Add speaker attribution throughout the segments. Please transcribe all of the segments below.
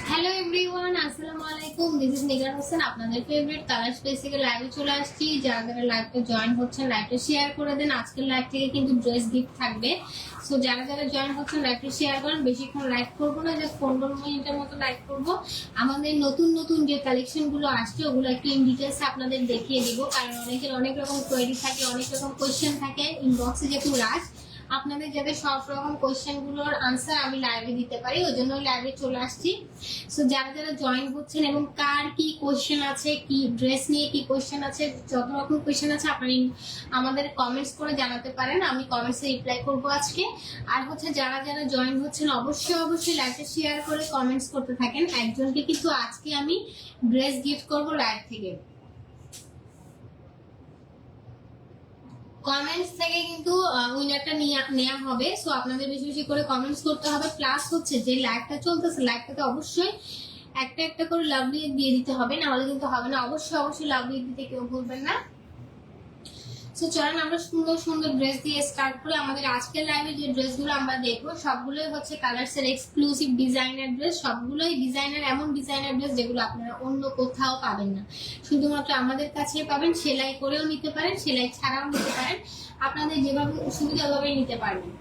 Speaker 1: Hello everyone, আসসালামু আলাইকুম। This is Nigar Hossain, আপনাদের ফেভারিট কালার স্পেস থেকে লাইভে চলে আসছি। যারা লাইভটা জয়েন হচ্ছেন লাইভটা শেয়ার করে দেন। আজকের লাইভ থেকে কিন্তু ড্রেস গিফট থাকবে। সো যারা জয়েন হচ্ছেন লাইভটা শেয়ার করেন। বেশিক্ষণ লাইভ করবো না, জাস্ট 15 মিনিটের মতো লাইভ করবো। আমাদের নতুন নতুন যে কালেকশন গুলো আসছে ওগুলো একটু ইন ডিটেলস আপনাদের দেখিয়ে দিব, কারণ অনেকের অনেক রকম কোয়েরি থাকে, অনেক রকম কোয়েশ্চেন থাকে। ইনবক্সে যেহেতু রাশ, আপনাদের যাতে সব রকম কোয়েশ্চেন গুলোর আনসার আমি লাইভে দিতে পারি, ওই জন্য লাইভে চলে আসছি। সো যারা জয়েন হচ্ছেন এবং কার কি কোয়েশ্চেন আছে, কি ড্রেস নিয়ে কি কোয়েশ্চেন আছে, যত রকম কোয়েশ্চেন আছে আপনি আমাদের কমেন্টস করে জানাতে পারেন, আমি কমেন্টসে রিপ্লাই করব আজকে। আর হচ্ছে যারা জয়েন হচ্ছেন অবশ্যই লাইভটা শেয়ার করে কমেন্টস করতে থাকেন। একজনকে কিন্তু আজকে আমি ড্রেস গিফট করব লাইভ থেকে। কমেন্টস থেকে কিন্তু উইনারটা নেওয়া হবে। সো আপনাদের বেশি বেশি করে কমেন্টস করতে হবে। প্লাস হচ্ছে যে লাইভটা চলতেছে, লাইভটাতে অবশ্যই একটা একটা করে লাভলি দিয়ে দিতে হবে, নাহলে কিন্তু হবে না। অবশ্যই লাভলি দিতে কেউ ভুলবেন না। সো চলেন আমরা সুন্দর সুন্দর ড্রেস দিয়ে স্টার্ট করে আমাদের আজকের লাইভে যে ড্রেসগুলো আমরা দেখবো সবগুলোই হচ্ছে কালারসের এক্সক্লুসিভ ডিজাইনার ড্রেস। সবগুলোই ডিজাইনার, এমন ডিজাইনার ড্রেস যেগুলো আপনারা অন্য কোথাও পাবেন না, শুধুমাত্র আমাদের কাছে পাবেন। সেলাই করেও নিতে পারেন, সেলাই ছাড়াও নিতে পারেন, আপনাদের যেভাবে সুবিধা ভাবে নিতে পারবেন।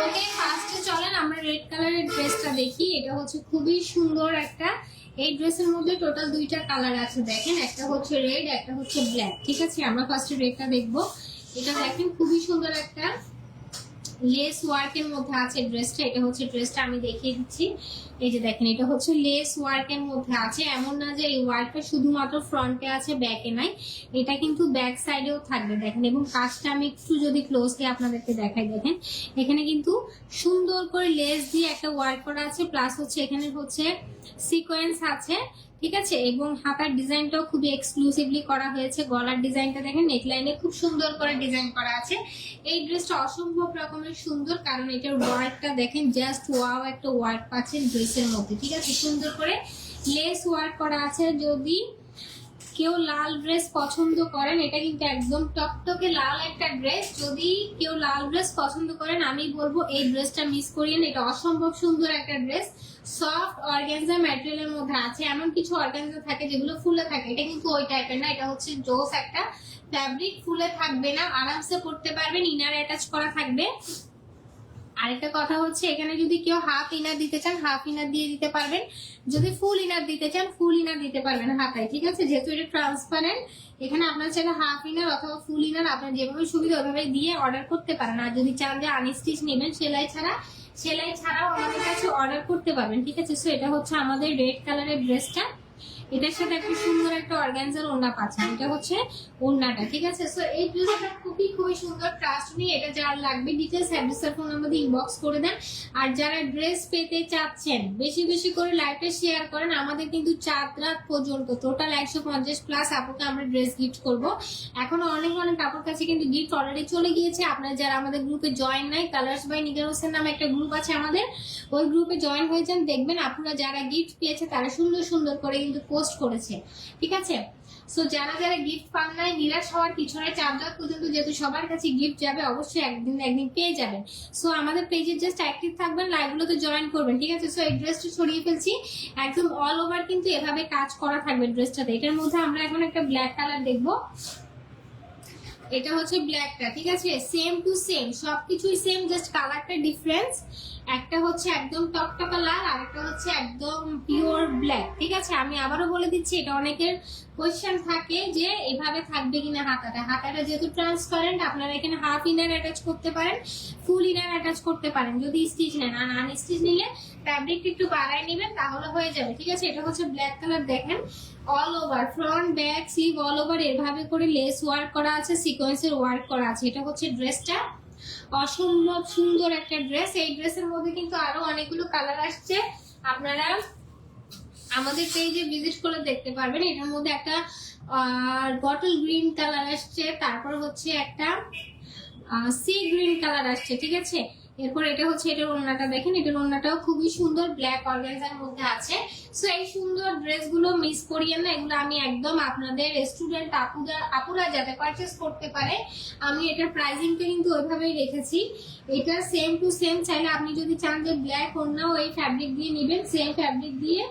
Speaker 1: ওকে, ফার্স্টে চলেন আমরা রেড কালারের ড্রেসটা দেখি। এটা হচ্ছে খুবই সুন্দর একটা, এই ড্রেসের মধ্যে টোটাল দুইটা কালার আছে দেখেন, একটা হচ্ছে রেড, একটা হচ্ছে ব্ল্যাক। ঠিক আছে, আমরা ফার্স্টে রেডটা দেখবো। এটা দেখেন খুবই সুন্দর একটা লেস ওয়ার্কের মধ্যে আছে ড্রেসটা। এটা হচ্ছে ড্রেসটা আমি দেখিয়ে দিচ্ছি। এই যে দেখেন, এটা হচ্ছে লেস ওয়ার্কের মধ্যে আছে। এমন না যে এই ওয়ার্কটা শুধুমাত্র ফ্রন্টে আছে, ব্যাকে নাই, এটা কিন্তু ব্যাক সাইডেও থাকবে দেখেন। এবং কাজটা আমি একটু যদি ক্লোজলি আপনাদেরকে দেখাই, দেখেন এখানে কিন্তু সুন্দর করে লেস দিয়ে একটা ওয়ার্ক করা আছে, প্লাস হচ্ছে এখানে হচ্ছে সিকোয়েন্স আছে। ঠিক আছে, এবং হাতার ডিজাইনটাও খুবই এক্সক্লুসিভলি করা হয়েছে। গলার ডিজাইনটা দেখেন, নেকলাইনে খুব সুন্দর করে ডিজাইন করা আছে। এই ড্রেসটা অসম্ভব রকমের সুন্দর, কারণ এটার ওয়ার্কটা দেখেন, জাস্ট ওয়াও একটা ওয়ার্ক পাচ্ছেন ড্রেসের মধ্যে। ঠিক আছে, সুন্দর করে লেস ওয়ার্ক করা আছে। যদি কেউ লাল ড্রেস পছন্দ করেন, এটা কিন্তু একদম টকটকে লাল একটা ড্রেস। যদি কেউ লাল ড্রেস পছন্দ করেন, আমি বলবো এই ড্রেসটা মিস করিয়েন। এটা অসম্ভব সুন্দর একটা ড্রেস। সফট অর্গানজা ম্যাটেরিয়ালের মধ্যে আছে। এমন কিছু অর্গানজা থাকে যেগুলো ফুলে থাকে, এটা কিন্তু ওই টাইপের না। এটা হচ্ছে জোস একটা ফ্যাব্রিক, ফুলে থাকবে না, আরামসে পরতে পারবেন। ইনার অ্যাটাচ করা থাকবে। আরেকটা কথা হচ্ছে, এখানে যদি কেউ হাফ ইনার দিতে চান হাফ ইনার দিয়ে দিতে পারবেন, যদি ফুল ইনার দিতে চান ফুল ইনার দিতে পারবেন হাতায়। ঠিক আছে, যেহেতু এটা ট্রান্সপারেন্ট, এখানে আপনার চাইলে হাফ ইনার অথবা ফুল ইনার আপনার যেভাবে সুবিধা ওইভাবে দিয়ে অর্ডার করতে পারেন। আর যদি চান যে আনস্টিচ নেবেন, সেলাই ছাড়াও আমাদের কাছে অর্ডার করতে পারবেন। ঠিক আছে, সো এটা হচ্ছে আমাদের রেড কালারের ড্রেসটা। এটার সাথে একটা সুন্দর একটা অর্গানজার ওড়না পাচ্ছেন, এটা হচ্ছে ওড়নাটা। ঠিক আছে, সো এই ড্রেসটা খুবই সুন্দর। ট্রাস্ট মি, এটা যার লাগবে ডিটেলস অ্যাড্রেসের ফোন নাম্বার দিয়ে ইনবক্স করে দেন। আর যারা ড্রেস পেতে চাচ্ছেন, বেশি বেশি করে লাইভটা শেয়ার করেন। আমাদের কিন্তু 4 রাত পর্যন্ত টোটাল 150 প্লাস আপুকে আমরা ড্রেস গিফট করব। এখনো অনেক আপুর কাছে কিন্তু গিফট অলরেডি চলে গিয়েছে। আপনারা যারা আমাদের গ্রুপে জয়েন নাই, কালার্স বাই নিগার হোসেন নামে একটা গ্রুপ আছে আমাদের, ওই গ্রুপে জয়েন হয়ে যান। দেখবেন আপনারা যারা গিফট পেয়েছে তারা সুন্দর সুন্দর করে কিন্তু পোস্ট করেছে। ঠিক আছে, সো যারা গিফট পান নাই, নিরাশ হওয়ার পিছনে 4 রাত পর্যন্ত যেহেতু সবার কাছে গিফট যাবে, অবশ্যই একদিন পেয়ে যাবেন। সো আমাদের পেজে জাস্ট অ্যাক্টিভ থাকবেন, লাইভগুলোতে জয়েন করবেন। ঠিক আছে, সো এই ড্রেসটা ছড়িয়ে ফেলছি একদম অল ওভার, কিন্তু এভাবে কাজ করা থাকবে ড্রেসটাতে। এটার মধ্যে আমরা এখন একটা ব্ল্যাক কালার দেখবো। এটা হচ্ছে ব্ল্যাকটা। ঠিক আছে, সেম টু সেম, সবকিছুই সেম, জাস্ট কালারটা ডিফারেন্স। একটা হচ্ছে একদম টকটকা লাল, আর একটা হচ্ছে একদম পিওর ব্ল্যাক। ঠিক আছে, আমি আবারও বলে দিচ্ছি, এটা অনেকের কোয়েশ্চেন থাকে যে এভাবে থাকবে কিনা হাতাটা। হাতাটা যেহেতু ট্রান্সপারেন্ট, আপনারা এখানে হাফ ইনার অ্যাটাচ করতে পারেন, ফুল ইনার অ্যাটাচ করতে পারেন যদি স্টিচ নেন। আর আনস্টিচ নিলে ফ্যাব্রিকটা একটু বাড়ায় নেবেন, তাহলে হয়ে যাবে। ঠিক আছে, এটা হচ্ছে ব্ল্যাক কালার। দেখেন all over front back sleeve all over এভাবে করে লেস ওয়ার্ক করা আছে, সিকোয়েন্সের ওয়ার্ক করা আছে। এটা হচ্ছে ড্রেসটা, অসম্ভব সুন্দর একটা ড্রেস। এই ড্রেসের মধ্যে কিন্তু আরো অনেকগুলো কালার আসছে, আপনারা আমাদের পেজে ভিজিট করে দেখতে পারবেন। এটার মধ্যে একটা বটল গ্রিন কালার আসছে, তারপর হচ্ছে একটা সি গ্রিন কালার আসছে। ঠিক আছে, এরপর এটা হচ্ছে এটার ওড়নাটা দেখেন, এটার ওড়নাটাও খুবই সুন্দর, ব্ল্যাক অর্গানজার মধ্যে আছে। সো এই সুন্দর ড্রেসগুলো মিস করিয়েন না, এগুলো আমি একদম আপনাদের স্টুডেন্ট আপুরা যাতে পারচেস করতে পারে, আমি এটার প্রাইসিংটা কিন্তু ওইভাবেই রেখেছি। এটা সেম টু সেম, চাইলে আপনি যদি চান যে ব্ল্যাক ওড়নাও এই ফ্যাব্রিক দিয়ে নেবেন, সেম ফ্যাব্রিক দিয়ে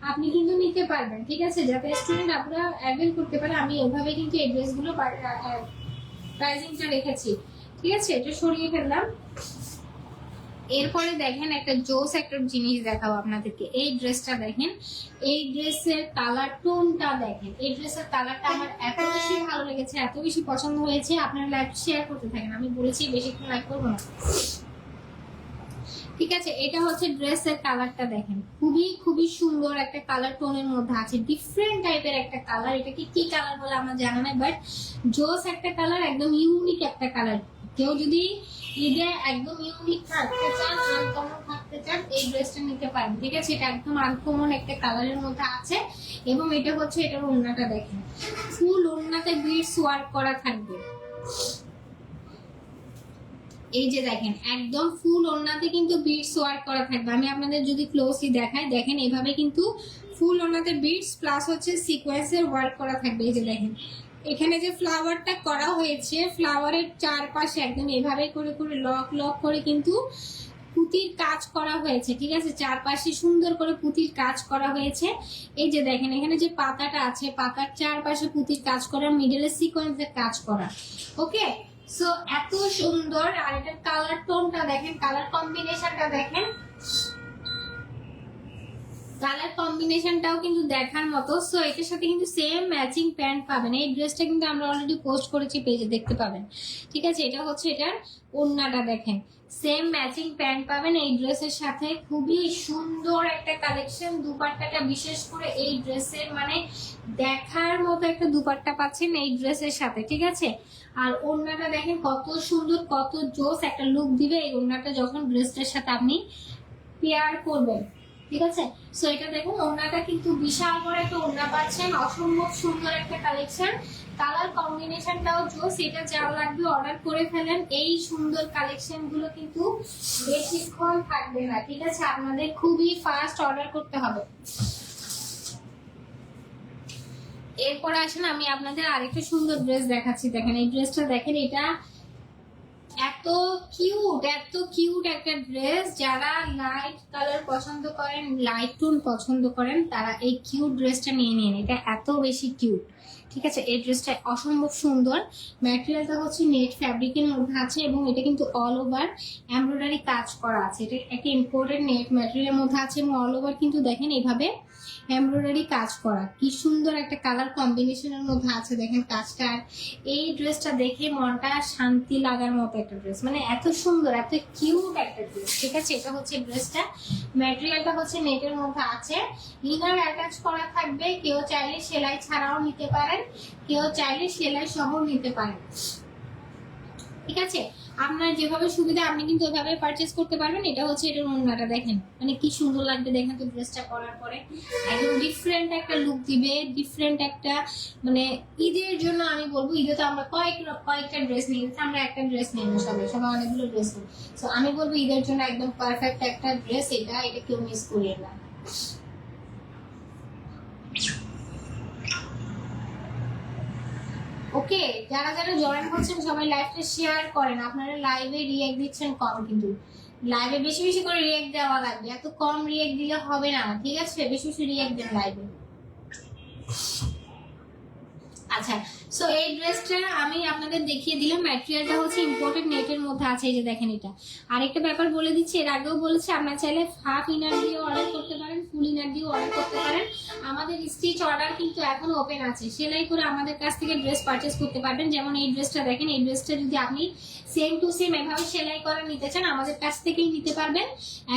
Speaker 1: আপনি কিন্তু নিতে পারবেন। ঠিক আছে, যাতে স্টুডেন্ট আপুরা অ্যাভেল করতে পারে, আমি ওইভাবে কিন্তু এই ড্রেসগুলো প্রাইসিংটা রেখেছি। ঠিক আছে, এটা সরিয়ে ফেললাম। এরপরে দেখেন একটা জোস একটা জিনিস দেখাবো আপনাদেরকে। এই ড্রেসটা দেখেন, এই ড্রেসের কালার টোনটা দেখেন। এই ড্রেসের কালারটা আমার এত বেশি ভালো লেগেছে, এত বেশি পছন্দ হয়েছে। আপনারা লাইভ শেয়ার করতে থাকেন, আমি বলেছি বেশিক্ষণ লাইভ করবো না। ঠিক আছে, এটা হচ্ছে ড্রেসের কালারটা দেখেন, খুবই খুবই সুন্দর একটা কালার টোনের মধ্যে আছে, ডিফারেন্ট টাইপের একটা কালার। এটাকে কি কালার বলে আমার জানা নাই, বাট জোস একটা কালার, একদম ইউনিক একটা কালার। কেউ যদি ঈদে একদম ইউনিক থাকতে চান, আনকমন থাকতে চান, এই ড্রেসটা নিতে পারেন। ঠিক আছে, এটা একদম আনকমন একটা কালারের মধ্যে আছে। এবং এটা হচ্ছে এটার ওড়নাটা দেখেন, ফুল ওড়নাতে বিটস ওয়ার্ক করা থাকবে। এই যে দেখেন একদম ফুল ওড়নাতে কিন্তু বিটস ওয়ার্ক করা থাকবে। আমি আপনাদের যদি ক্লোজলি দেখাই, দেখেন এইভাবে কিন্তু ফুল ওড়নাতে বিটস প্লাস হচ্ছে সিকোয়েন্সের ওয়ার্ক করা থাকবে। এই যে দেখেন এখানে যে ফ্লাওয়ারটা করা হয়েছে, ফ্লাওয়ারের চারপাশে একদম এভাবে করে করে লক লক করে কিন্তু পুঁতির কাজ করা হয়েছে। ঠিক আছে, চারপাশে সুন্দর করে পুঁতির কাজ করা হয়েছে। এই যে দেখেন এখানে যে পাতাটা আছে, পাতার চারপাশে পুঁতির কাজ করা, মিডলে সিকোয়েন্সের কাজ করা। ওকে, সো এত সুন্দর। আর এটার কালার টোনটা দেখেন, কালার কম্বিনেশনটা দেখেন, কালার কম্বিনেশনটাও কিন্তু দেখার মতো। সো এটার সাথে কিন্তু সেম ম্যাচিং প্যান্ট পাবেন। এই ড্রেসটা কিন্তু আমরা অলরেডি পোস্ট করেছি, পেজে দেখতে পাবেন। ঠিক আছে, এটা হচ্ছে এটার ওড়নাটা দেখেন, সেম ম্যাচিং প্যান্ট পাবেন এই ড্রেসের সাথে। খুবই সুন্দর একটা কালেকশন। দুপাট্টাটা বিশেষ করে এই ড্রেসের মানে দেখার মতো একটা দুপাট্টা পাচ্ছেন এই ড্রেসের সাথে। ঠিক আছে, আর ওড়নাটা দেখেন কত সুন্দর, কত জোস একটা লুক দিবে এই ওড়নাটা যখন ড্রেসটার সাথে আপনি পেয়ার করবেন। ঠিক আছে, সো এটা দেখুন ওড়নাটা কিন্তু বিশাল বড় একটা ওড়না পাচ্ছেন, অসম্ভব সুন্দর একটা কালেকশন। কালার কম্বিনেশনটাও জোস। এটা যা লাগবে অর্ডার করে ফেলেন। এই সুন্দর কালেকশন গুলো কিন্তু বেশিক্ষণ থাকবে না। ঠিক আছে, আপনাদের খুবই ফাস্ট অর্ডার করতে হবে। এরপর আসেন আমি আপনাদের আরেকটা সুন্দর ড্রেস দেখাচ্ছি। দেখেন এই ড্রেসটা দেখেন, এটা এত কিউট, এত কিউট একটা ড্রেস। যারা লাইট কালার পছন্দ করেন, লাইট টোন পছন্দ করেন, তারা এই কিউট ড্রেসটা নিয়ে নিন। এটা এত বেশি কিউট। ঠিক আছে, এই ড্রেসটা অসম্ভব সুন্দর। ম্যাটেরিয়ালটা হচ্ছে নেট ফ্যাব্রিকের মধ্যে আছে এবং এটা কিন্তু অল ওভার এমব্রয়ডারি কাজ করা আছে। এটা একটা ইম্পোর্টেড নেট ম্যাটেরিয়ালের মধ্যে আছে এবং অল ওভার কিন্তু দেখেন এইভাবে এমব্রয়ডারি কাজ করা। কি সুন্দর একটা কালার কম্বিনেশনের মধ্যে আছে দেখেন কাজটা। এই ড্রেসটা দেখে মনটা শান্তি লাগার মতো একটা ড্রেস, মানে এত সুন্দর, এত কিউট একটা ড্রেস। ঠিক আছে, এটা হচ্ছে ড্রেসটা, ম্যাটেরিয়ালটা হচ্ছে নেটের মধ্যে আছে, ইনার অ্যাটাচ করা থাকবে। কেউ চাইলে সেলাই ছাড়াও নিতে পারেন, কেউ চাইলে সেলাই সহ নিতে পারেন। ঠিক আছে, আপনার যেভাবে সুবিধা আপনি কিন্তু ওইভাবে পারচেজ করতে পারবেন। এটা হচ্ছে এটার ওড়নাটা দেখেন, মানে কি সুন্দর লাগবে দেখেন তো ড্রেসটা পরার পরে। একদম ডিফারেন্ট একটা লুক দিবে, ডিফারেন্ট একটা মানে ঈদের জন্য আমি বলবো। ঈদে তো আমরা কয়েকটা ড্রেস নিয়ে গেছি, আমরা একটা ড্রেস নিই না, সবাই অনেকগুলো ড্রেস নিই। সো আমি বলবো ঈদের জন্য একদম পারফেক্ট একটা ড্রেস এটা, এটা কেউ মিস করিয়ে না। ওকে, যারা যারা জয়েন হচ্ছেন সবাই লাইভটা শেয়ার করেন। আপনারা লাইভে রিঅ্যাক্ট দিচ্ছেন কম, কিন্তু লাইভে বেশি বেশি করে রিঅ্যাক্ট দেওয়া লাগবে। এত কম রিঅ্যাক্ট দিলে হবে না। ঠিক আছে, বেশি বেশি রিঅ্যাক্ট দেন লাইভে। আচ্ছা, সো এই ড্রেসটা আমি আপনাদের দেখিয়ে দিলাম। ম্যাটেরিয়ালটা হচ্ছে ইম্পোর্টেড নেটের মধ্যে আছে, এই যে দেখেন এটা। আরেকটা ব্যাপার বলে দিচ্ছি, এর আগেও বলেছি, আপনারা চাইলে হাফ ইনার দিয়ে অর্ডার করতে পারেন, ফুল ইনার দিয়ে অর্ডার করতে পারেন। আমাদের স্টিচ অর্ডার কিন্তু এখন ওপেন আছে, সেলাই করে আমাদের কাছ থেকে ড্রেস পারচেস করতে পারবেন। যেমন এই ড্রেসটা দেখেন, এই ড্রেসটা যদি আপনি সেম টু সেম এভাবে সেলাই করে নিতে চান, আমাদের কাছ থেকেই নিতে পারবেন।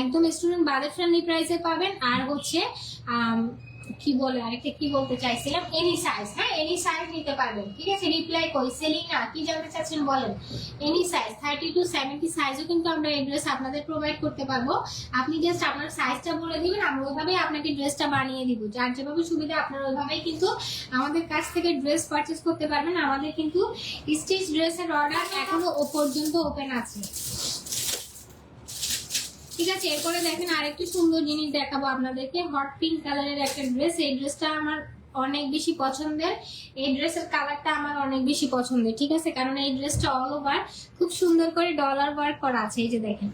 Speaker 1: একদম স্টুডেন্ট বাজেট ফ্রেন্ডলি প্রাইসে পাবেন। আর হচ্ছে কি বলে আরেকটা কি বলতে চাইছিলাম, এনি সাইজ, হ্যাঁ এনি সাইজ নিতে পারবেন। ঠিক আছে, রিপ্লাই কই সেলিনা কি জানতে চাচ্ছেন বলেন। এনি সাইজ 30 to 70 সাইজও কিন্তু আমরা এই ড্রেস আপনাদের প্রোভাইড করতে পারবো। আপনি জাস্ট আপনার সাইজটা বলে দিবেন, আমরা ওইভাবেই আপনাকে ড্রেসটা বানিয়ে দিব। যার যেভাবে সুবিধা আপনার ওইভাবেই কিন্তু আমাদের কাছ থেকে ড্রেস পারচেস করতে পারবেন। আমাদের কিন্তু স্টিচ ড্রেসের অর্ডার এখনো ও পর্যন্ত ওপেন আছে। ঠিক আছে, এরপরে দেখেন আরেকটি সুন্দর জিনিস দেখাবো আপনাদেরকে, হট পিঙ্ক কালারের একটা ড্রেস। এই ড্রেসটা আমার অনেক বেশি পছন্দের, এই ড্রেসের কালারটা আমার অনেক বেশি পছন্দের। ঠিক আছে, কারণ এই ড্রেসটা অল ওভার খুব সুন্দর করে ডলার ওয়ার্ক করা আছে। এই যে দেখেন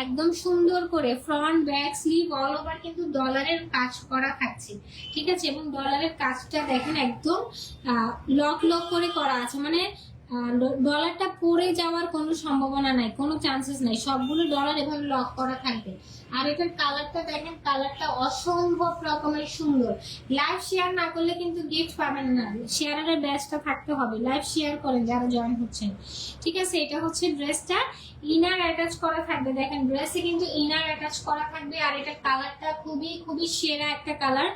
Speaker 1: একদম সুন্দর করে front back sleeve all over কিন্তু ডলারের কাজ করা থাকছে। ঠিক আছে, এবং ডলারের কাজটা দেখেন একদম লক লক করে করা আছে, মানে ডলারটা পড়ে যাওয়ার কোনো সম্ভাবনা নাই, কোনো চান্সেস নাই, সবগুলো ডলার এভাবে লক করা থাকবে। আর এটার কালারটা দেখেন, কালারটা অসম্ভব রকমের সুন্দর। লাইভ শেয়ার না করলে কিন্তু গিফট পাবেন না, শেয়ারের ব্যাচটা থাকতে হবে, লাইভ শেয়ার করেন যারা জয়েন হচ্ছেন। ঠিক আছে, এটা হচ্ছে ড্রেসটা, ইনার অ্যাটাচ করা থাকবে। দেখেন ড্রেসে কিন্তু ইনার অ্যাটাচ করা থাকবে। আর এটার কালারটা খুবই খুবই সেরা একটা কালার,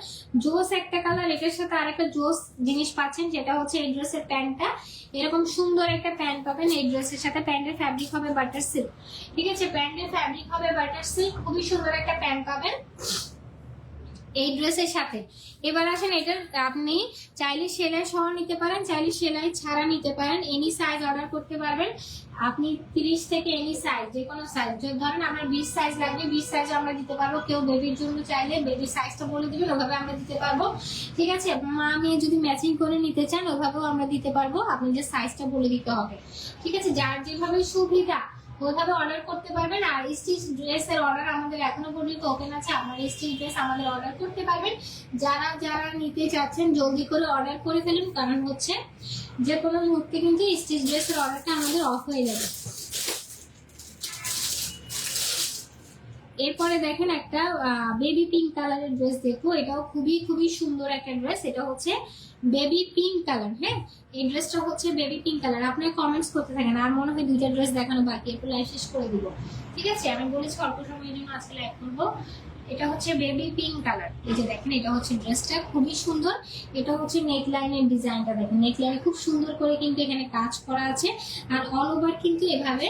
Speaker 1: জোস একটা কালার। এটার সাথে আরেকটা জোস জিনিস পাচ্ছেন, যেটা হচ্ছে এই ড্রেসের প্যান্টটা, এরকম সুন্দর একটা প্যান্ট পাবেন এই ড্রেসের সাথে। প্যান্টের ফ্যাব্রিক হবে বাটার সিল্ক। ঠিক আছে, প্যান্টের ফ্যাব্রিক হবে বাটার সিল্ক, খুবই সুন্দর একটা প্যান্ট পাবেন এই ড্রেসের সাথে। এবার আসেন, এটা আপনি চাইলে সেলাই সহ নিতে পারেন, চাইলে সেলাই ছাড়া নিতে পারেন। এনি সাইজ অর্ডার করতে পারবেন আপনি, 30 থেকে এনি সাইজ, যে কোনো সাইজ। ধরেন আমার 20 সাইজ লাগবে, 20 সাইজ আমরা দিতে পারবো। কেউ বেবির জন্য চাইলে বেবির সাইজটা বলে দিবেন, ওভাবে আমরা দিতে পারবো। ঠিক আছে, মা মেয়ে যদি ম্যাচিং করে নিতে চান ওভাবেও আমরা দিতে পারবো, আপনি যে সাইজটা বলে দিতে হবে। ঠিক আছে, যার যেভাবে সুবিধা ওইভাবে অর্ডার করতে পারবেন। আর স্টিচ ড্রেসের অর্ডার আমাদের এখনো পর্যন্ত ওপেন আছে, আপনারা স্টিচ ড্রেস আমাদের অর্ডার করতে পারবেন। যারা যারা নিতে চাচ্ছেন জলদি করে অর্ডার করে ফেলুন, কারণ হচ্ছে যে কোনো মুহূর্তে কিন্তু স্টিচ ড্রেসের অর্ডারটা আমাদের অফ হয়ে যাবে। এরপরে দেখেন একটা বেবি পিঙ্ক কালারের ড্রেস দেখবো, এটাও খুবই খুবই সুন্দর একটা ড্রেস। এটা হচ্ছে বেবি পিঙ্ক কালার, হ্যাঁ এই ড্রেসটা হচ্ছে বেবি পিঙ্ক কালার। আপনারা কমেন্টস করতে থাকেন, আর মনে হয় 2টা ড্রেস দেখানো বাকি, একটু লাইভ শেষ করে দিব। ঠিক আছে, আমি বলেছি অল্প সময়ের জন্য আজকে লাইভ করবো। এটা হচ্ছে বেবি পিঙ্ক কালার, এই যে দেখেন এটা হচ্ছে ড্রেসটা খুবই সুন্দর। এটা হচ্ছে নেক লাইনের ডিজাইনটা দেখেন, নেক লাইনে খুব সুন্দর করে কিন্তু এখানে কাজ করা আছে। আর অল ওভার কিন্তু এভাবে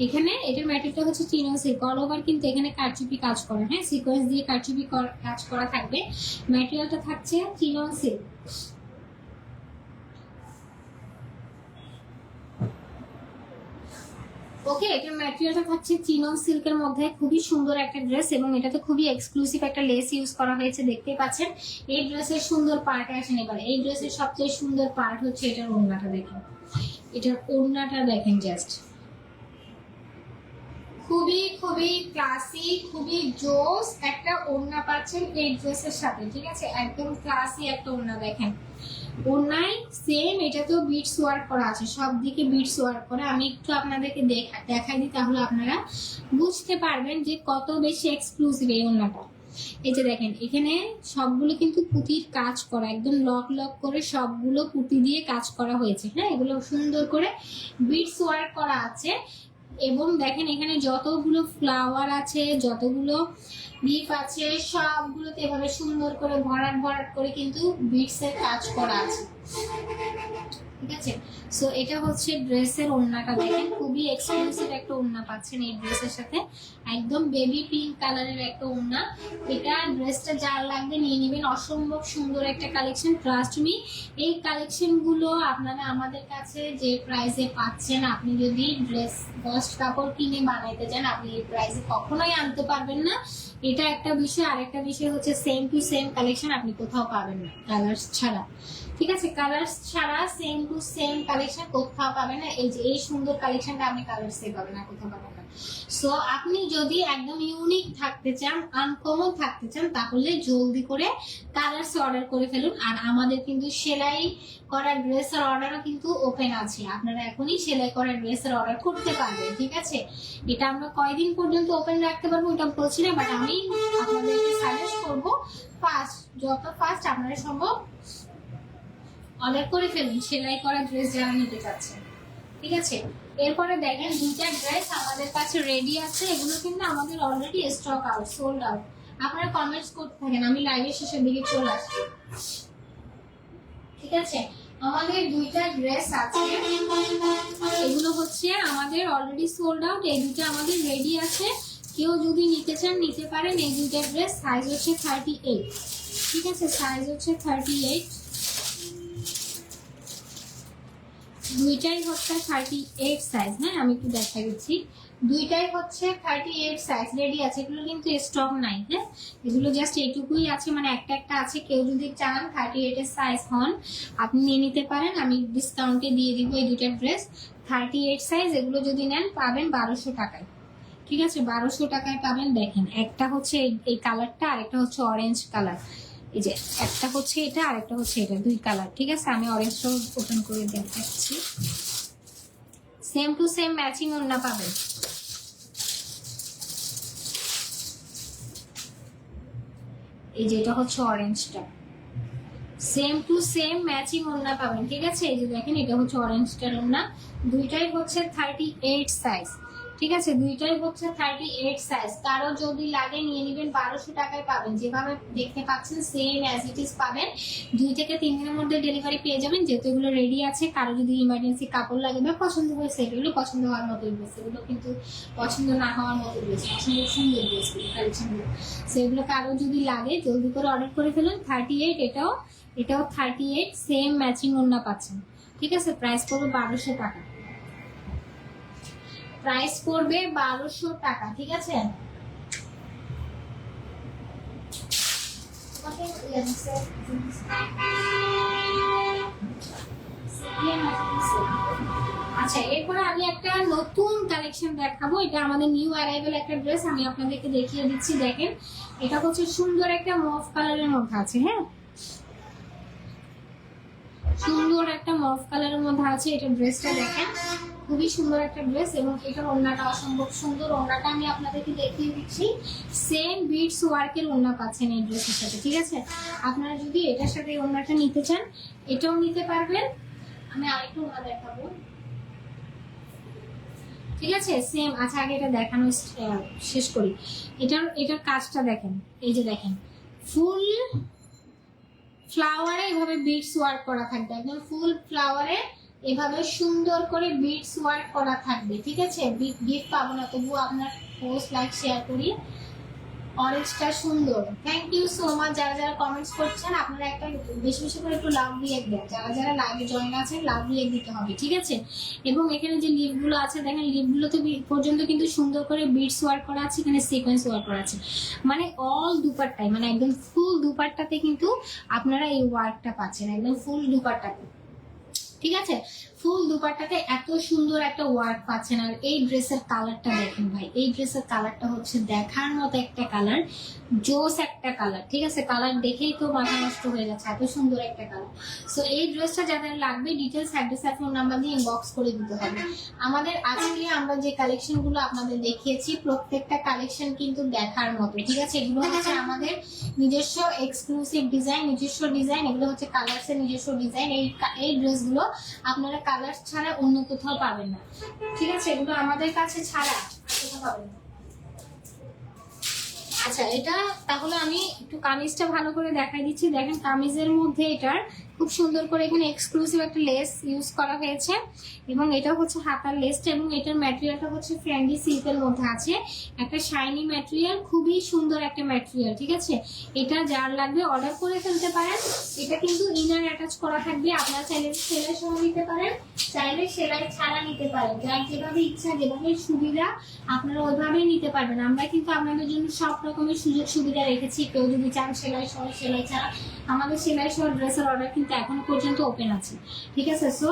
Speaker 1: এখানে এটার ম্যাটেরিয়ালটা হচ্ছে চিনন সিল্ক, অল ওভার কিন্তু এখানে কারচুপি কাজ করা, হ্যাঁ সিকোয়েন্স দিয়ে কারচুপি কাজ করা থাকবে। ম্যাটেরিয়ালটা থাকছে চিনন সিল্ক। ওকে, এটার ম্যাটেরিয়ালটা থাকছে চিনন সিল্কের মধ্যে, খুবই সুন্দর একটা ড্রেস। এবং এটাতে খুবই এক্সক্লুসিভ একটা লেস ইউজ করা হয়েছে, দেখতেই পাচ্ছেন। এই ড্রেসের সুন্দর পার্ট আসেন এবার। এই ড্রেসের সবচেয়ে সুন্দর পার্ট হচ্ছে এটার ওড়নাটা দেখেন, এটার ওড়নাটা দেখেন জাস্ট, খুবই খুবই ক্লাসি, খুবই জোস একটা ওড়না পাচ্ছেন এই ড্রেসের সাথে। ঠিক আছে, একদম ক্লাসি একটা ওড়না দেখেন। ওড়নায় সেম এটাতেও বিটস ওয়ার্ক করা আছে, সব দিকে বিটস ওয়ার্ক করা। আমি একটু আপনাদেরকে দেখাই দিই, তাহলে আপনারা বুঝতে পারবেন যে কত বেশি এক্সক্লুসিভ এই ওড়নাটা। এই যে দেখেন এখানে সবগুলো কিন্তু পুঁতির কাজ করা, একদম লক লক করে সবগুলো পুঁতি দিয়ে কাজ করা হয়েছে, হ্যাঁ এগুলো সুন্দর করে বিটস ওয়ার্ক করা আছে। এবং দেখেন এখানে যতগুলো ফ্লাওয়ার আছে, যতগুলো লিফ আছে, সবগুলোতে এভাবে সুন্দর করে ভরাট ভরাট করে কিন্তু বিটস এর কাজ করা আছে। ঠিক আছে, সো এটা হচ্ছে ড্রেসের ওড়নাটা দেখেন, খুবই এক্সক্লুসিভ একটা ওড়না পাচ্ছেন এই ড্রেসের সাথে, একদম বেবি পিঙ্ক কালারের একটা ওড়না। এটা ড্রেসটা যার লাগবে নিয়ে নেবেন, অসম্ভব সুন্দর একটা কালেকশন। ট্রাস্ট মি, এই কালেকশন গুলো আপনারা আমাদের কাছে যে প্রাইসে পাচ্ছেন, আপনি যদি ড্রেস ফার্স্ট কাপড় কিনে বানাইতে চান আপনি এই প্রাইসে কখনোই আনতে পারবেন না। এটা একটা বিষয়। আরেকটা বিষয় হচ্ছে সেম টু সেম কালেকশন আপনি কোথাও পাবেন না কালার ছাড়া। ঠিক আছে, কালার ছাড়া সেম টু সেম কালেকশন কোথাও পাবেন না। এই যে এই সুন্দর কালেকশনটা আপনি কালারসে পাবেন না, কোথাও পাবেন না। সো আপনি যদি একদম ইউনিক থাকতে চান, আনকমন থাকতে চান, তাহলে জলদি করে কালারসে অর্ডার করে ফেলুন। আর আমাদের কিন্তু সেলাই করা ড্রেসের অর্ডারও কিন্তু ওপেন আছে, আপনারা এখনই সেলাই করা ড্রেসের অর্ডার করতে পারবেন, ঠিক আছে। এটা আমরা কয়দিন পর্যন্ত ওপেন রাখতে পারবো এটা বলছি না, বাট আমি আপনাদেরকে সাজেস্ট করবো ফার্স্ট, যত ফার্স্ট আপনারা সম্ভব অর্ডার করে ফেলুন সেলাই করা ড্রেস যারা নিতে চাচ্ছেন, ঠিক আছে। এরপরে দেখেন দুইটা ড্রেস আমাদের কাছে রেডি আছে, এগুলো কিন্তু আমাদের already stock out, sold out. আপনারা কমেন্টস করতে থাকেন, আমি লাইভের শেষের দিকে চলে আসছি, ঠিক আছে। আমাদের দুইটা ড্রেস আছে, এগুলো হচ্ছে আমাদের অলরেডি সোল্ড আউট। এই দুটো আমাদের রেডি আছে, কেউ যদি নিতে চান নিতে পারেন। এই দুইটা ড্রেস সাইজ হচ্ছে 38, ঠিক আছে, সাইজ হচ্ছে 38, দুইটাই হচ্ছে 38 সাইজ। হ্যাঁ আমি একটু দেখা দিচ্ছি, দুইটাই হচ্ছে 38 সাইজ রেডি আছে, এগুলো কিন্তু স্টক নাই। হ্যাঁ এগুলো জাস্ট এইটুকুই আছে, মানে একটা একটা আছে। কেউ যদি চান 38 এর সাইজ হন আপনি নিয়ে নিতে পারেন, আমি ডিসকাউন্টে দিয়ে দিব এই দুইটা ড্রেস 38 সাইজ। এগুলো যদি নেন পাবেন 1200 টাকায়, ঠিক আছে, 1200 টাকায় পাবেন। দেখেন একটা হচ্ছে এই কালারটা, আর একটা হচ্ছে অরেঞ্জ কালার। এই যে একটা হচ্ছে এটা আর একটা হচ্ছে এটা, দুই কালার, ঠিক আছে। আমি অরেঞ্জটা ওপেন করে দেখাচ্ছি, সেম টু সেম ম্যাচিং ওড়না পাবেন। এই যে এটা হচ্ছে অরেঞ্জটা, সেম টু সেম ম্যাচিং ওড়না পাবেন, ঠিক আছে। এই যে দেখেন এটা হচ্ছে অরেঞ্জটার ওড়না, দুইটাই হচ্ছে 38 সাইজ, ঠিক আছে, দুইটাই হচ্ছে 38 সাইজ। কারো যদি লাগে নিয়ে নেবেন, 1200 টাকায় পাবেন। যেভাবে দেখতে পাচ্ছেন সেম অ্যাজ ইট ইজ পাবেন, 2 থেকে 3 দিনের মধ্যে ডেলিভারি পেয়ে যাবেন, যেহেতু এগুলো রেডি আছে। কারো যদি ইমার্জেন্সি কাপড় লাগে বা পছন্দ হয়েছে, এগুলো পছন্দ হওয়ার মতো ড্রেস, এগুলো কিন্তু পছন্দ না হওয়ার মতো ড্রেস, পছন্দ সুন্দর ড্রেস কালেকশনগুলো। সেগুলো কারো যদি লাগে জলদি করে অর্ডার করে ফেলুন। 38, এটাও 38, সেম ম্যাচিং ওড়না পাচ্ছেন, ঠিক আছে। প্রাইস পড়বে 1200 টাকা, প্রাইস পড়বে 1200 টাকা, ঠিক আছে। আচ্ছা এরপরে আমি একটা নতুন কালেকশন দেখাবো, এটা আমাদের নিউ অ্যারাইভাল একটা ড্রেস, আমি আপনাদেরকে দেখিয়ে দিচ্ছি। দেখেন এটা হচ্ছে সুন্দর একটা মভ কালারের মধ্যে আছে। হ্যাঁ সুন্দর একটা মভ কালারের মধ্যে আছে, এটা ড্রেসটা দেখেন খুবই সুন্দর একটা ড্রেস, এবং এটার ওড়নাটা অসম্ভব সুন্দর। ওড়নাটা আমি আপনাদেরকে দেখিয়ে দিচ্ছি, সেম বিটস ওয়ার্কের ওড়না পাচ্ছেন এই ড্রেসের সাথে, ঠিক আছে। আপনারা যদি এটার সাথে ওড়নাটা নিতে চান এটাও নিতে পারবেন। আমি আরেকটু ওড়না দেখাবো, ঠিক আছে, সেম। আচ্ছা আগে এটা দেখানো শেষ করি। এটার কাজটা দেখেন, এই যে দেখেন ফুল ফ্লাওয়ারে এভাবে বিটস ওয়ার্ক করা থাকবে, একদম ফুল ফ্লাওয়ারে এভাবে সুন্দর করে বিটস ওয়ার্ক করা থাকবে, ঠিক আছে। গিফট পাবো না, তবুও আপনার পোস্ট লাইক শেয়ার করি। অরেঞ্জটা সুন্দর, থ্যাংক ইউ সো মাচ। যারা যারা কমেন্টস করছেন আপনারা একটা বেশি বেশি করে একটু লাভ রিয়েক্ট দেন, যারা যারা লাইভে জয়েন আছেন লাভ রিয়েক্ট দিতে হবে, ঠিক আছে। এবং এখানে যে লিপগুলো আছে দেখেন, লিপগুলোতে পর্যন্ত কিন্তু সুন্দর করে বিটস ওয়ার্ক করা আছে, এখানে সিকোয়েন্স ওয়ার্ক করা আছে, মানে অল দুপাট্টায়, মানে একদম ফুল দুপাট্টাতে কিন্তু আপনারা এই ওয়ার্কটা পাচ্ছেন, একদম ফুল দুপাট্টাতে, ঠিক আছে। ফুল দুপাট্টাতে এত সুন্দর একটা ওয়ার্ক পাচ্ছেন। আর এই ড্রেসের কালারটা দেখেন ভাই, এই ড্রেসের কালারটা হচ্ছে দেখার মতো একটা কালার, জোস একটা কালার, ঠিক আছে। কালার দেখেই তো মাথা নষ্ট হয়ে যাচ্ছে, এত সুন্দর একটা কালার। সো এই ড্রেসটা যাদের লাগবে ডিটেলস অ্যাড্রেস আর ফোন নাম্বার দিয়ে ইনবক্স করে দিতে হবে। আমাদের আজকে আমরা যে কালেকশন গুলো আপনাদের দেখিয়েছি প্রত্যেকটা কালেকশন কিন্তু দেখার মতো, ঠিক আছে। এগুলো হচ্ছে আমাদের নিজস্ব এক্সক্লুসিভ ডিজাইন, নিজস্ব ডিজাইন, এগুলো হচ্ছে কালার্স এর নিজস্ব ডিজাইন। এই ড্রেসগুলো আপনারা কালার ছাড়া অন্য কোথাও পাবেন না, ঠিক আছে। এগুলো আমাদের কাছে ছাড়া কোথাও পাবেন না। আচ্ছা এটা তাহলে আমি একটু কামিজটা ভালো করে দেখাই দিচ্ছি। দেখেন কামিজের মধ্যে এটার খুব সুন্দর করে এখানে এক্সক্লুসিভ একটা লেস ইউজ করা হয়েছে, এবং এটা হচ্ছে হাতার লেসটা, এবং এটার ম্যাটেরিয়ালটা হচ্ছে ফ্রেন্ডলি সিল্কের মধ্যে আছে, একটা শাইনি ম্যাটেরিয়াল, খুবই সুন্দর একটা ম্যাটেরিয়াল, ঠিক আছে। এটা যার লাগবে অর্ডার করে ফেলতে পারেন। এটা কিন্তু ইনার অ্যাটাচ করা থাকবে, আপনারা চাইলে সেলাই সহ নিতে পারেন, চাইলে সেলাই ছাড়া নিতে পারেন, যার যেভাবে ইচ্ছা যেভাবে সুবিধা আপনারা ওইভাবেই নিতে পারবেন। আমরা কিন্তু আপনাদের জন্য সব রকমের সুযোগ সুবিধা রেখেছি, কেউ যদি চান সেলাই সহ সেলাই ছাড়া, আমাদের সেলাই সহ ড্রেসের অর্ডার কিন্তু কিন্তু এখনো পর্যন্ত ওপেন আছে, ঠিক আছে? So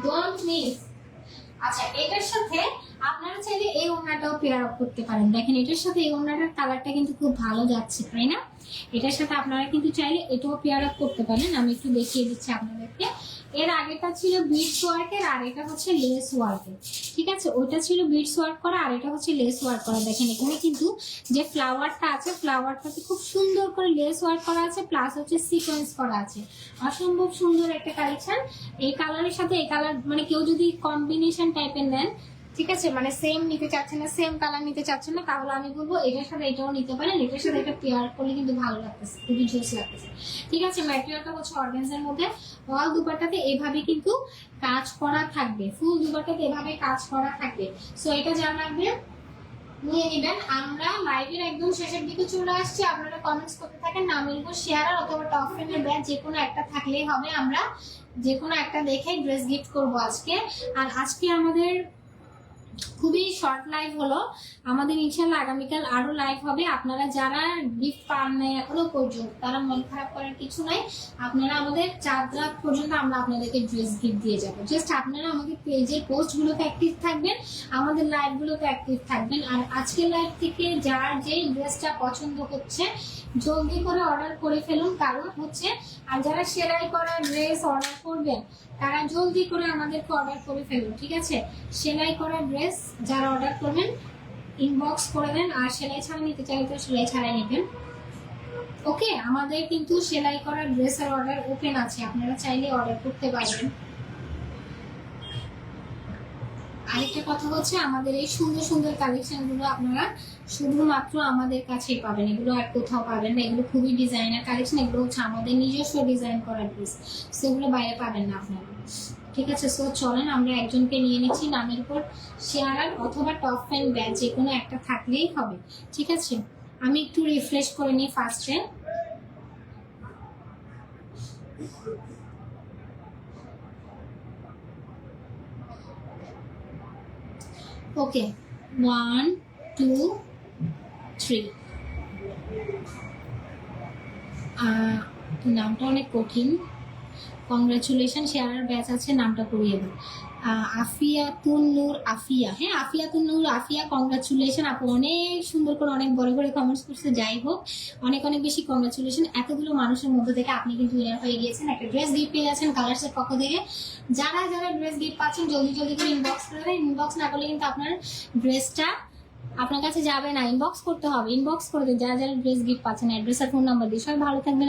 Speaker 1: don't miss. আচ্ছা, এটার সাথে আপনারা চাইলে এই ওড়নাটাও পেয়ার আপ করতে পারেন। দেখেন এটার সাথে এই ওড়নাটার কালারটা কিন্তু খুব ভালো যাচ্ছে, তাই না? এটার সাথে আপনারা কিন্তু চাইলে এটাও পেয়ার আপ করতে পারেন। আমি একটু দেখিয়ে দিচ্ছি আপনাদেরকে। এর আগেটা ছিল বিটস ওয়ার্কের, আর এটা হচ্ছে লেস ওয়ার্কের, ঠিক আছে? ওইটা ছিল বিটস ওয়ার্ক করা, আর এটা হচ্ছে লেস ওয়ার্ক করা। দেখেন এখানে কিন্তু যে ফ্লাওয়ারটা আছে, ফ্লাওয়ারটাতে খুব সুন্দর করে লেস ওয়ার্ক করা আছে, প্লাস হচ্ছে সিকোয়েন্স করা আছে। অসম্ভব সুন্দর একটা কালেকশন। এই কালারের সাথে এই কালার, মানে কেউ যদি কম্বিনেশন টাইপের নেন, ঠিক আছে, মানে সেম নিতে চাচ্ছেন না, সেম কালার নিতে চাচ্ছেন না, তাহলে আমি বলবো এটার সাথে এটাও নিতে পারেন। এটার সাথে এটা পেয়ার করলে কিন্তু ভালো লাগতেছে, খুবই জোস লাগতেছে, ঠিক আছে? ম্যাটেরিয়ালটা হচ্ছে অর্গানজার মধ্যে। অল দুপাট্টাতে এভাবে কিন্তু কাজ করা থাকবে, ফুল দুপাট্টাতে এভাবে কাজ করা থাকবে। সো এটা যা লাগবে নিয়ে নেবেন। আমরা লাইভের একদম শেষের দিকে চলে আসছি। আপনারা কমেন্টস করতে থাকেন, নামের উপর শেয়ার অথবা টপ ফ্রেমের ব্যাগ যে কোনো একটা থাকলেই হবে। আমরা যে কোনো একটা দেখে ড্রেস গিফট করব আজকে। আর আজকে আমাদের খুবই শর্ট লাইভ হলো, আমাদের ইনশাল্লাহ আগামীকাল আরো লাইভ হবে। আপনারা যারা গিফট পান নাই এখনো পর্যন্ত, তারা মন খারাপ করার কিছু নাই। আপনারা আমাদের 4 রাত পর্যন্ত আমরা আপনাদেরকে ড্রেস গিফট দিয়ে যাবো। জাস্ট আপনারা আমাদের পেজের পোস্ট গুলোতে অ্যাক্টিভ থাকবেন, আমাদের লাইভ গুলোতে অ্যাক্টিভ থাকবেন। আর আজকের লাইভ থেকে যার যে ড্রেসটা পছন্দ হচ্ছে জলদি করে অর্ডার করে ফেলুন, কারণ হচ্ছে আর যারা সেলাই করা ড্রেস অর্ডার করবেন তারা জলদি করে আমাদেরকে অর্ডার করে ফেলুন, ঠিক আছে? সেলাই করা ড্রেস যারা অর্ডার করবেন ইনবক্স করে দেন, আর সেলাই ছাড়া নিতে চাইলে তো সেলাই ছাড়াই নেবেন। ওকে, আমাদের কিন্তু সেলাই করা ড্রেসের অর্ডার ওপেন আছে, আপনারা চাইলে অর্ডার করতে পারবেন। আরেকটা কথা হচ্ছে, আমাদের এই সুন্দর সুন্দর কালেকশনগুলো আপনারা শুধুমাত্র আমাদের কাছেই পাবেন, এগুলো আর কোথাও পাবেন না। এগুলো খুবই ডিজাইনার কালেকশন, এগুলো হচ্ছে আমাদের নিজস্ব ডিজাইন করা ড্রেস, সেগুলো বাইরে পাবেন না আপনারা, ঠিক আছে? সো চলেন আমরা একজনকে নিয়ে নিচ্ছি, নামের উপর শেয়ার অথবা টপ ফ্যান ব্যাচ যে কোনো একটা থাকলেই হবে, ঠিক আছে? আমি একটু রিফ্রেশ করে নিই ফার্স্টে। ওকে, 1 2 3। নামটা অনেক কঠিন, কংগ্রাচুলেশন। শেয়ার ব্যাচ আছে, নামটা পড়িয়ে দেব। আফিয়াতুন নূর আফিয়া, হ্যাঁ আফিয়াতুন নূর আফিয়া, কংগ্রাচুলেশন আপু, অনেক সুন্দর করে অনেক বড় করে কমেন্টস করছে। যাই হোক, অনেক অনেক বেশি কংগ্রাচুলেশন। এতগুলো মানুষের মধ্যে থেকে আপনি কিন্তু উইনার হয়ে গিয়েছেন, একটা ড্রেস গিফট পেয়ে যাচ্ছেন কালার্সের পক্ষ থেকে। যারা যারা ড্রেস গিফট পাচ্ছেন জলদি জলদি করে ইনবক্স করে দেন। ইনবক্স না করলে কিন্তু আপনার ড্রেসটা আপনার কাছে যাবে না, ইনবক্স করতে হবে। ইনবক্স করে দিন যারা যারা ড্রেস গিফট পাচ্ছেন, অ্যাড্রেস আর ফোন নাম্বার দিয়ে। সবাই ভালো থাকবেন।